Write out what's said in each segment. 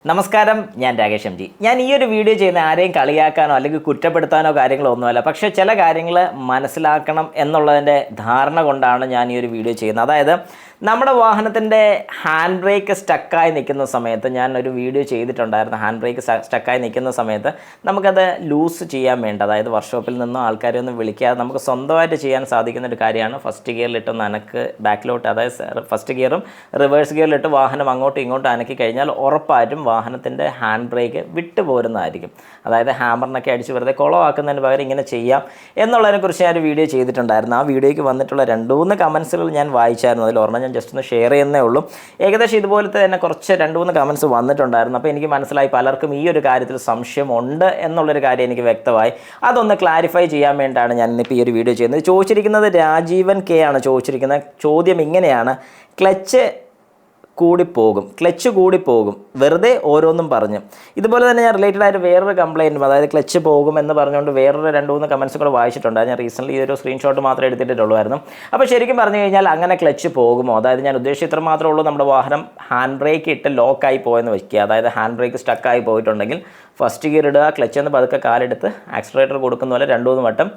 നമസ്കാരം, ഞാൻ Rakesh M G. ഞാൻ ഈ ഒരു വീഡിയോ ചെയ്യുന്ന ആരെയും കളിയാക്കാനോ അല്ലെങ്കിൽ കുറ്റപ്പെടുത്താനോ കാര്യങ്ങളോ ഒന്നുമല്ല. പക്ഷേ ചില കാര്യങ്ങൾ മനസ്സിലാക്കണം എന്നുള്ളതിൻ്റെ ധാരണ കൊണ്ടാണ് ഞാൻ ഈ ഒരു വീഡിയോ ചെയ്യുന്നത്. അതായത് നമ്മുടെ വാഹനത്തിൻ്റെ ഹാൻഡ് ബ്രേക്ക് സ്റ്റക്കായി നിൽക്കുന്ന സമയത്ത് ഞാൻ ഒരു വീഡിയോ ചെയ്തിട്ടുണ്ടായിരുന്നു. ഹാൻഡ് ബ്രേക്ക് സ്റ്റക്കായി നിൽക്കുന്ന സമയത്ത് നമുക്കത് ലൂസ് ചെയ്യാൻ വേണ്ട, അതായത് വർക്ക്ഷോപ്പിൽ നിന്നോ ആൾക്കാരെ ഒന്നും വിളിക്കാതെ നമുക്ക് സ്വന്തമായിട്ട് ചെയ്യാൻ സാധിക്കുന്ന ഒരു കാര്യമാണ് ഫസ്റ്റ് ഗിയറിലിട്ടൊന്ന് അനക്ക് ബാക്കിലോട്ട്, അതായത് ഫസ്റ്റ് ഗിയറും റിവേഴ്സ് ഗിയറിലിട്ട് വാഹനം അങ്ങോട്ടും ഇങ്ങോട്ടും അനക്കി കഴിഞ്ഞാൽ ഉറപ്പായിട്ടും വാഹനത്തിൻ്റെ ഹാൻഡ് ബ്രേക്ക് വിട്ടു പോരുന്നതായിരിക്കും. അതായത് ഹാമറിനൊക്കെ അടിച്ച് വെറുതെ കുളമാക്കുന്നതിന് പകരം ഇങ്ങനെ ചെയ്യാം എന്നുള്ളതിനെക്കുറിച്ച് ഞാൻ ഒരു വീഡിയോ ചെയ്തിട്ടുണ്ടായിരുന്നു. ആ വീഡിയോയ്ക്ക് വന്നിട്ടുള്ള 2-3 കമൻസുകൾ ഞാൻ വായിച്ചായിരുന്നു. അതിൽ ഒരെണ്ണം ഞാൻ ജസ്റ്റ് ഒന്ന് ഷെയർ ചെയ്യുന്നേ ഉള്ളൂ. ഏകദേശം ഇതുപോലത്തെ തന്നെ കുറച്ച് 2-3 കമൻസ് വന്നിട്ടുണ്ടായിരുന്നു. അപ്പോൾ എനിക്ക് മനസ്സിലായി പലർക്കും ഈ ഒരു കാര്യത്തിൽ സംശയമുണ്ട് എന്നുള്ളൊരു കാര്യം എനിക്ക് വ്യക്തമായി. അതൊന്ന് ക്ലാരിഫൈ ചെയ്യാൻ വേണ്ടിയിട്ടാണ് ഞാൻ ഇന്നിപ്പോൾ ഈ ഒരു വീഡിയോ ചെയ്യുന്നത്. ചോദിച്ചിരിക്കുന്നത് രാജീവൻ കെ ആണ് ചോദിച്ചിരിക്കുന്നത്. ചോദ്യം ഇങ്ങനെയാണ്: ക്ലച്ച് കൂടിപ്പോകും വെറുതെ ഓരോന്നും പറഞ്ഞ്. ഇതുപോലെ തന്നെ ഞാൻ റിലേറ്റഡ് ആയിട്ട് വേറൊരു കംപ്ലയിൻറ്റും, അതായത് ക്ലച്ച് പോകും എന്ന് പറഞ്ഞുകൊണ്ട് വേറൊരു 2-3 കമൻസ് കൂടെ വായിച്ചിട്ടുണ്ട്. ഞാൻ റീസെൻ്റ്ലി ഇതൊരു സ്ക്രീൻഷോട്ട് മാത്രമേ എടുത്തിട്ടുള്ളായിരുന്നു. അപ്പോൾ ശരിക്കും പറഞ്ഞു കഴിഞ്ഞാൽ അങ്ങനെ ക്ലച്ച് പോകുമോ? അതായത് ഞാൻ ഉദ്ദേശിച്ച ഇത്ര മാത്രമേ ഉള്ളൂ, നമ്മുടെ വാഹനം ഹാൻഡ് ബ്രേക്ക് ഇട്ട് ലോക്കായി പോയെന്ന് വയ്ക്കുക. അതായത് ഹാൻഡ് ബ്രേക്ക് സ്റ്റക്കായി പോയിട്ടുണ്ടെങ്കിൽ ഫസ്റ്റ് ഗിയർ ഇടുക, ക്ലച്ച് എന്ന് പതുക്കെ കാലെടുത്ത് ആക്സിലറേറ്റർ കൊടുക്കുന്ന പോലെ 2-3 വട്ടം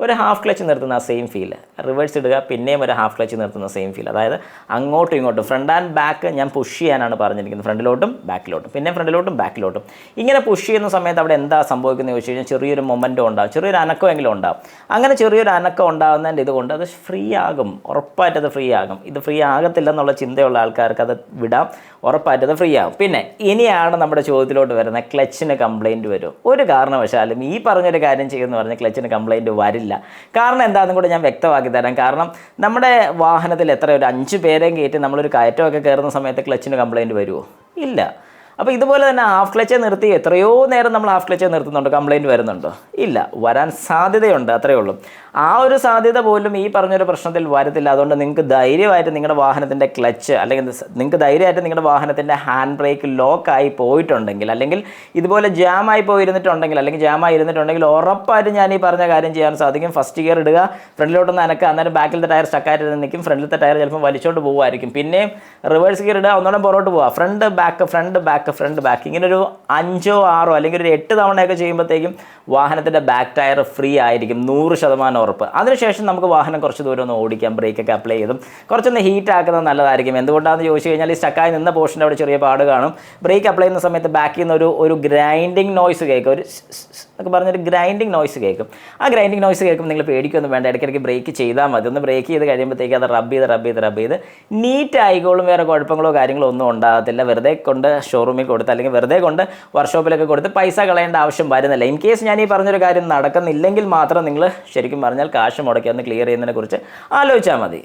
ഒരു ഹാഫ് ക്ലച്ച് നിർത്തുന്ന ആ സെയിം ഫീൽ, റിവേഴ്സ് ഇടുക, പിന്നെയും ഒരു ഹാഫ് ക്ലച്ച് നിർത്തുന്ന സെയിം ഫീൽ. അതായത് അങ്ങോട്ടും ഇങ്ങോട്ടും ഫ്രണ്ട് ആൻഡ് ബാക്ക് ഞാൻ പുഷ് ചെയ്യാനാണ് പറഞ്ഞിരിക്കുന്നത്. ഫ്രണ്ടിലോട്ടും ബാക്കിലോട്ടും, പിന്നെ ഫ്രണ്ടിലോട്ടും ബാക്കിലോട്ടും ഇങ്ങനെ പുഷ് ചെയ്യുന്ന സമയത്ത് അവിടെ എന്താ സംഭവിക്കുന്നത് ചോദിച്ചു കഴിഞ്ഞാൽ ചെറിയൊരു മൊമെൻറ്റോ ഉണ്ടാകും, ചെറിയൊരു അനക്കമെങ്കിലും ഉണ്ടാകും. അങ്ങനെ ചെറിയൊരു അനക്കം ഉണ്ടാകുന്നതിൻ്റെ ഇതുകൊണ്ട് അത് ഫ്രീ ആകും, ഉറപ്പായിട്ടത് ഫ്രീ ആകും. ഇത് ഫ്രീ ആകത്തില്ല എന്നുള്ള ചിന്തയുള്ള ആൾക്കാർക്ക് അത് വിടാം, ഉറപ്പായിട്ടത് ഫ്രീ ആകും. പിന്നെ ഇനിയാണ് നമ്മുടെ ചോദ്യത്തിലോട്ട് വരുന്നത്, ക്ലച്ചിന് കംപ്ലയിൻറ്റ് വരും? ഒരു കാരണവശാലും ഈ പറഞ്ഞൊരു കാര്യം ചെയ്യുമെന്ന് പറഞ്ഞാൽ ക്ലച്ചിന് കംപ്ലയിൻറ്റ് വരില്ല. കാരണം എന്താണെന്നും കൂടെ ഞാൻ വ്യക്തമാക്കി തരാം. കാരണം നമ്മുടെ വാഹനത്തിൽ ഒരു 5 പേരെയും കയറ്റി നമ്മളൊരു കയറ്റമൊക്കെ കയറുന്ന സമയത്ത് ക്ലച്ചിന് കംപ്ലയിൻറ്റ് വരുമോ? ഇല്ല. അപ്പോൾ ഇതുപോലെ തന്നെ ഹാഫ് ക്ലച്ച് നിർത്തി എത്രയോ നേരം നമ്മൾ ഹാഫ് ക്ലച്ച് നിർത്തുന്നുണ്ടോ? കംപ്ലയിൻറ്റ് വരുന്നുണ്ടോ? ഇല്ല. വരാൻ സാധ്യതയുണ്ട്, അത്രയേ ഉള്ളൂ. ആ ഒരു സാധ്യത പോലും ഈ പറഞ്ഞൊരു പ്രശ്നത്തിൽ വരത്തില്ല. അതുകൊണ്ട് നിങ്ങൾക്ക് ധൈര്യമായിട്ട് നിങ്ങളുടെ വാഹനത്തിൻ്റെ ക്ലച്ച്, അല്ലെങ്കിൽ നിങ്ങൾക്ക് ധൈര്യമായിട്ട് നിങ്ങളുടെ വാഹനത്തിൻ്റെ ഹാൻഡ് ബ്രേക്ക് ലോക്കായി പോയിട്ടുണ്ടെങ്കിൽ, അല്ലെങ്കിൽ ഇതുപോലെ ജാമായി പോയിരുന്നിട്ടുണ്ടെങ്കിൽ, അല്ലെങ്കിൽ ജാമായി ഇരുന്നിട്ടുണ്ടെങ്കിൽ ഉറപ്പായിട്ടും ഞാൻ ഈ പറഞ്ഞ കാര്യം ചെയ്യാൻ സാധിക്കും. ഫസ്റ്റ് ഗിയർ ഇടുക, ഫ്രണ്ടിലോട്ടൊന്ന് അനക്കുക, അന്നേരം ബാക്കിലത്തെ ടയർ സ്റ്റക്കായിട്ട് നിൽക്കും, ഫ്രണ്ടിലത്തെ ടയർ ചിലപ്പോൾ വലിച്ചോണ്ട് പോകുമായിരിക്കും. പിന്നെയും റിവേഴ്സ് ഗിയർ ഇടുക, ഒന്നോടെ പുറകോട്ട് പോവുക, ഫ്രണ്ട് ബാക്ക് ഇങ്ങനെ ഒരു 5-6 അല്ലെങ്കിൽ ഒരു 8 തവണയൊക്കെ ചെയ്യുമ്പോഴത്തേക്കും വാഹനത്തിൻ്റെ ബാക്ക് ടയർ ഫ്രീ ആയിരിക്കും, 100% ഉറപ്പ്. അതിനുശേഷം നമുക്ക് വാഹനം കുറച്ച് ദൂരം ഒന്ന് ഓടിക്കാം, ബ്രേക്കൊക്കെ അപ്ലൈ ചെയ്തും കുറച്ചൊന്ന് ഹീറ്റ് ആക്കുന്നത് നല്ലതായിരിക്കും. എന്തുകൊണ്ടാണെന്ന് ചോദിച്ചു കഴിഞ്ഞാൽ ഈ സ്റ്റക്കായി നിന്ന പോർഷൻ്റെ അവിടെ ചെറിയ പാട് കാണും. ബ്രേക്ക് അപ്ലൈ ചെയ്യുന്ന സമയത്ത് ബാക്കിൽ നിന്ന് ഒരു ഗ്രൈൻഡിങ് നോയ്സ് കേൾക്കും, ഒരു എന്നൊക്കെ പറഞ്ഞൊരു ഗ്രൈൻഡിങ് നോയ്സ് കേൾക്കും. ആ ഗ്രൈൻഡിങ് നോയ്സ് കേൾക്കുമ്പോൾ നിങ്ങൾ പേടിക്കൊന്നും വേണ്ട, ഇടയ്ക്കിടയ്ക്ക് ബ്രേക്ക് ചെയ്താൽ മതി. ഒന്ന് ബ്രേക്ക് ചെയ്ത് കഴിയുമ്പോഴത്തേക്ക് അത് റബ്ബ് ചെയ്ത് നീറ്റ് ആയിക്കോളും. വേറെ കുഴപ്പങ്ങളോ കാര്യങ്ങളോ ഒന്നും ഉണ്ടാകത്തില്ല. വെറുതെ കൊണ്ട് ഷോറൂമിൽ കൊടുത്ത് അല്ലെങ്കിൽ വെറുതെ കൊണ്ട് വർക്ക്ഷോപ്പിലൊക്കെ കൊടുത്ത് പൈസ കളയേണ്ട ആവശ്യം വരുന്നില്ല. ഇൻ കേസ് ഞാൻ ഈ പറഞ്ഞൊരു കാര്യം നടക്കുന്നില്ലെങ്കിൽ മാത്രം നിങ്ങൾ ശരിക്കും പറഞ്ഞാൽ കാശ് മുടക്കി ഒന്ന് ക്ലിയർ ചെയ്യുന്നതിനെ കുറിച്ച് ആലോചിച്ചാൽ മതി.